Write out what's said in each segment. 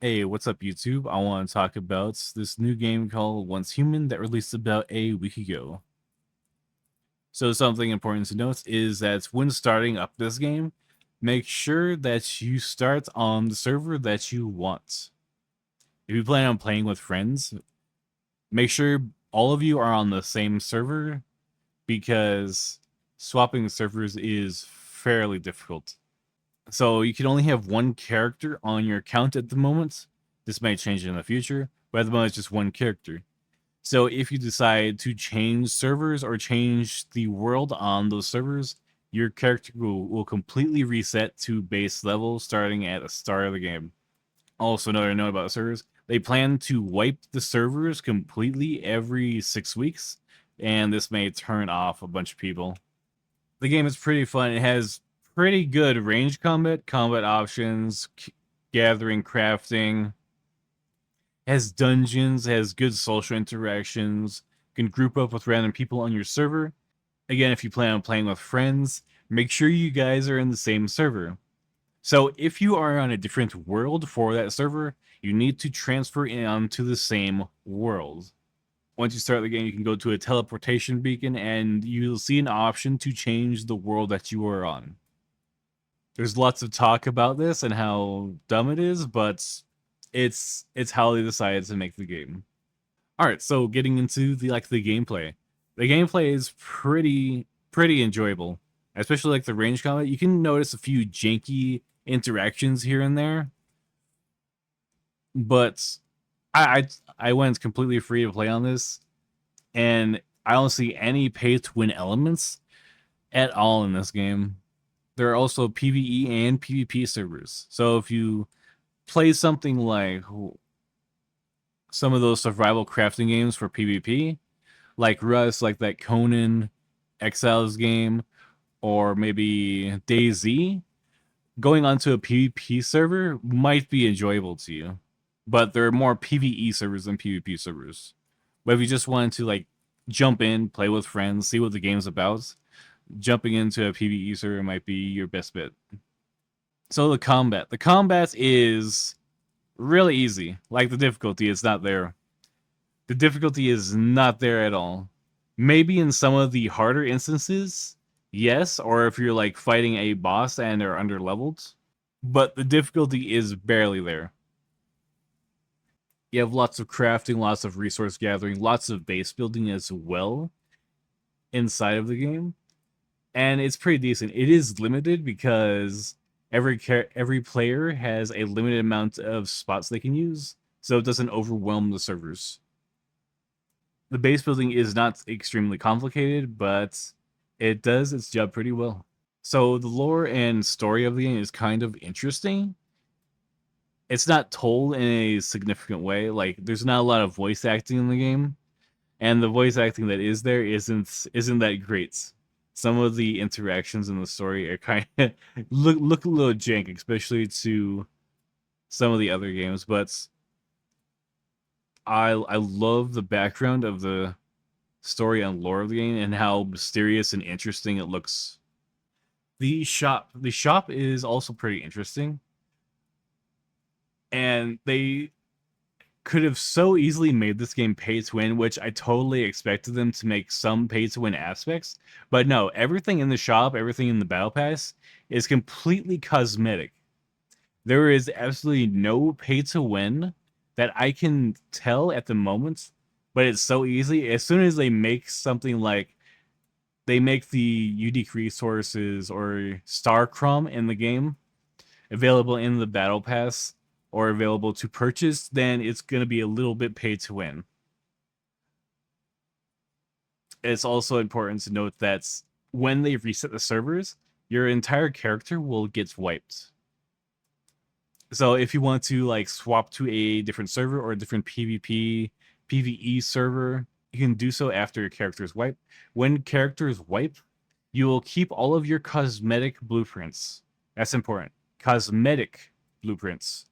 Hey, what's up, YouTube? I want to talk about this new game called Once Human that released about a week ago. So, something important to note is that when starting up this game, make sure that you start on the server that you want. If you plan on playing with friends, make sure all of you are on the same server because swapping servers is fairly difficult. So you can only have one character on your account at the moment. This may change in the future, but at the moment it's just one character. So if you decide to change servers or change the world on those servers, your character will completely reset to base level starting at the start of the game. Also, another note about the servers, they plan to wipe the servers completely every 6 weeks, and this may turn off a bunch of people. The game is pretty fun. It has pretty good range combat options, gathering, crafting. It has dungeons, it has good social interactions. You can group up with random people on your server. Again, if you plan on playing with friends, make sure you guys are in the same server. So if you are on a different world for that server, you need to transfer in onto the same world. Once you start the game, you can go to a teleportation beacon and you'll see an option to change the world that you are on. There's lots of talk about this and how dumb it is, but it's how they decided to make the game. All right, so getting into the gameplay. The gameplay is pretty enjoyable, especially like the range combat. You can notice a few janky interactions here and there, but I went completely free to play on this, and I don't see any pay to win elements at all in this game. There are also PvE and PvP servers. So if you play something like some of those survival crafting games for PvP, like Rust, like that Conan Exiles game, or maybe DayZ, going onto a PvP server might be enjoyable to you. But there are more PvE servers than PvP servers. But if you just wanted to like jump in, play with friends, see what the game's about, jumping into a PvE server might be your best bet. So the combat. The combat is really easy. Like the difficulty is not there. The difficulty is not there at all. Maybe in some of the harder instances, yes, or if you're like fighting a boss and are under leveled, but the difficulty is barely there. You have lots of crafting, lots of resource gathering, lots of base building as well inside of the game, and it's pretty decent. It is limited because every player has a limited amount of spots they can use, so it doesn't overwhelm the servers. The base building is not extremely complicated, but it does its job pretty well. So the lore and story of the game is kind of interesting. It's not told in a significant way. Like there's not a lot of voice acting in the game, and the voice acting that is there isn't that great. Some of the interactions in the story are kind of look a little jank, especially to some of the other games. But I love the background of the story and lore of the game and how mysterious and interesting it looks. The shop is also pretty interesting, and they could have so easily made this game pay to win, which I totally expected them to make some pay to win aspects. But no, everything in the shop, everything in the battle pass is completely cosmetic. There is absolutely no pay to win that I can tell at the moment, but it's so easy. As soon as they make something like they make the unique resources or star crumb in the game available in the battle pass or available to purchase, then it's going to be a little bit pay to win. It's also important to note that when they reset the servers, your entire character will get wiped. So if you want to like swap to a different server or a different PvP, PvE server, you can do so after your character is wiped. When characters wipe, you will keep all of your cosmetic blueprints. That's important. Cosmetic blueprints.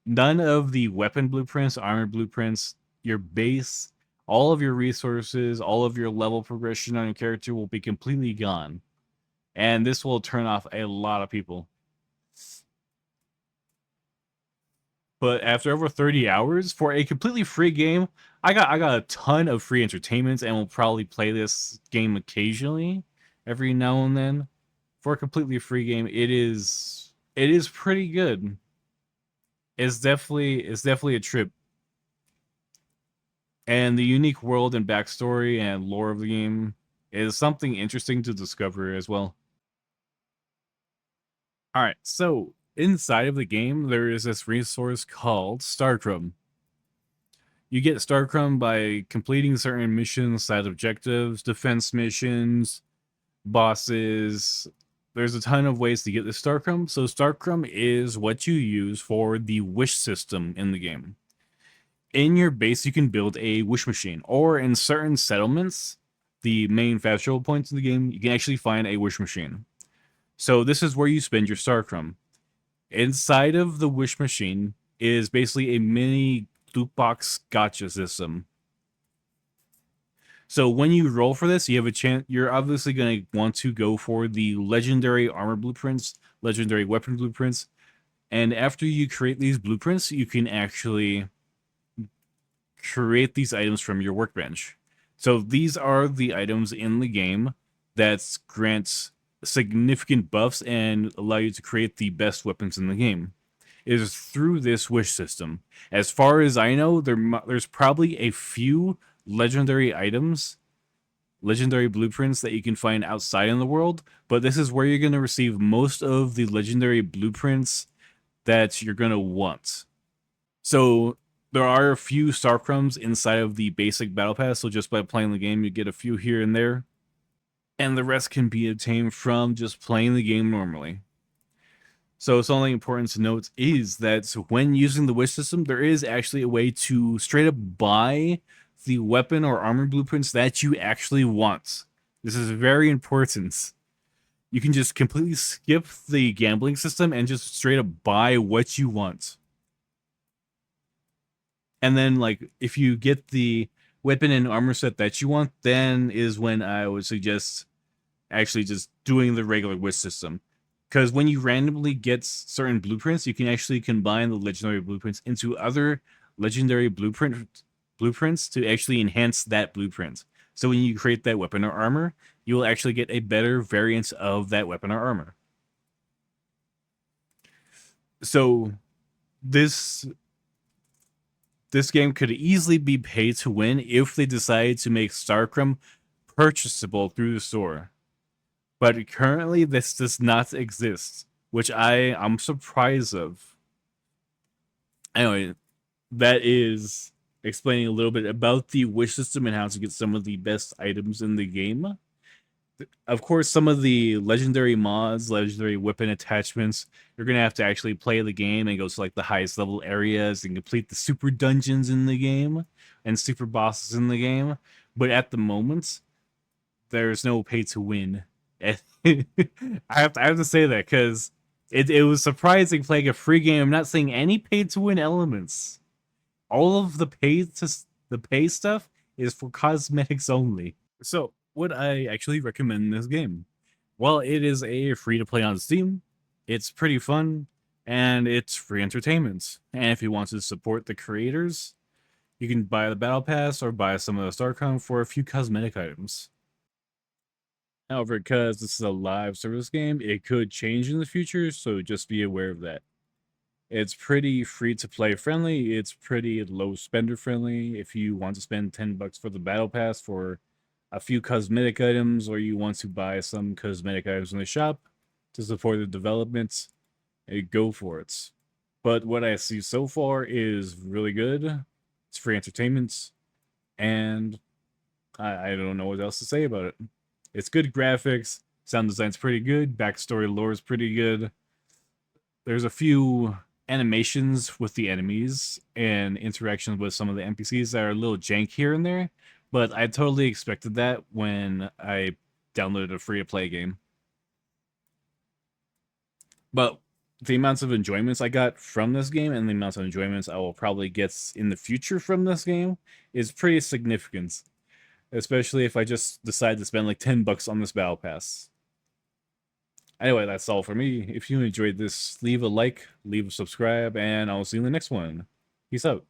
None of the weapon blueprints, armor blueprints, your base, all of your resources, all of your level progression on your character will be completely gone. And this will turn off a lot of people. But after over 30 hours for a completely free game, I got a ton of free entertainment and will probably play this game occasionally, every now and then. For a completely free game, it is pretty good. It's definitely a trip. And the unique world and backstory and lore of the game is something interesting to discover as well. All right, so inside of the game, there is this resource called Starcrum. You get Starcrum by completing certain missions, side objectives, defense missions, bosses. There's a ton of ways to get the Starcrum. So Starcrum is what you use for the wish system in the game. In your base, you can build a wish machine, or in certain settlements, the main fast travel points in the game, you can actually find a wish machine. So this is where you spend your Starcrum. Inside of the wish machine is basically a mini loot box gotcha system. So when you roll for this, you have a chance. You're obviously going to want to go for the legendary armor blueprints, legendary weapon blueprints, and after you create these blueprints, you can actually create these items from your workbench. So these are the items in the game that grant significant buffs and allow you to create the best weapons in the game. It is through this wish system. As far as I know, there's probably a few legendary items, legendary blueprints that you can find outside in the world, but this is where you're going to receive most of the legendary blueprints that you're going to want. So there are a few star crumbs inside of the basic battle pass, so just by playing the game, you get a few here and there, and the rest can be obtained from just playing the game normally. So something important to note is that when using the wish system, there is actually a way to straight up buy the weapon or armor blueprints that you actually want. This is very important. You can just completely skip the gambling system and just straight up buy what you want. And then, like, if you get the weapon and armor set that you want, then is when I would suggest actually just doing the regular wish system. Because when you randomly get certain blueprints, you can actually combine the legendary blueprints into other legendary blueprints to actually enhance that blueprint. So when you create that weapon or armor, you will actually get a better variant of that weapon or armor. So this this game could easily be paid to win if they decided to make Starcrum purchasable through the store. But currently, this does not exist, which I'm surprised of. Anyway, that is explaining a little bit about the wish system and how to get some of the best items in the game. Of course, some of the legendary mods, legendary weapon attachments, you're gonna have to actually play the game and go to like the highest level areas and complete the super dungeons in the game and super bosses in the game. But at the moment, there's no pay to win. I have to say that because it was surprising playing a free game. I'm not saying any pay to win elements. All of the pay stuff is for cosmetics only. So, would I actually recommend this game? Well, it is a free to play on Steam. It's pretty fun and it's free entertainment. And if you want to support the creators, you can buy the battle pass or buy some of the StarCon for a few cosmetic items. However, because this is a live service game, it could change in the future, so just be aware of that. It's pretty free to play friendly. It's pretty low spender friendly. If you want to spend $10 for the battle pass for a few cosmetic items, or you want to buy some cosmetic items in the shop to support the development, go for it. But what I see so far is really good. It's free entertainment, and I don't know what else to say about it. It's good graphics, sound design's pretty good, backstory lore is pretty good. There's a few animations with the enemies and interactions with some of the NPCs that are a little jank here and there, but I totally expected that when I downloaded a free-to-play game. But the amounts of enjoyments I got from this game and the amounts of enjoyments I will probably get in the future from this game is pretty significant. Especially if I just decide to spend like $10 on this battle pass. Anyway, that's all for me. If you enjoyed this, leave a like, leave a subscribe, and I'll see you in the next one. Peace out.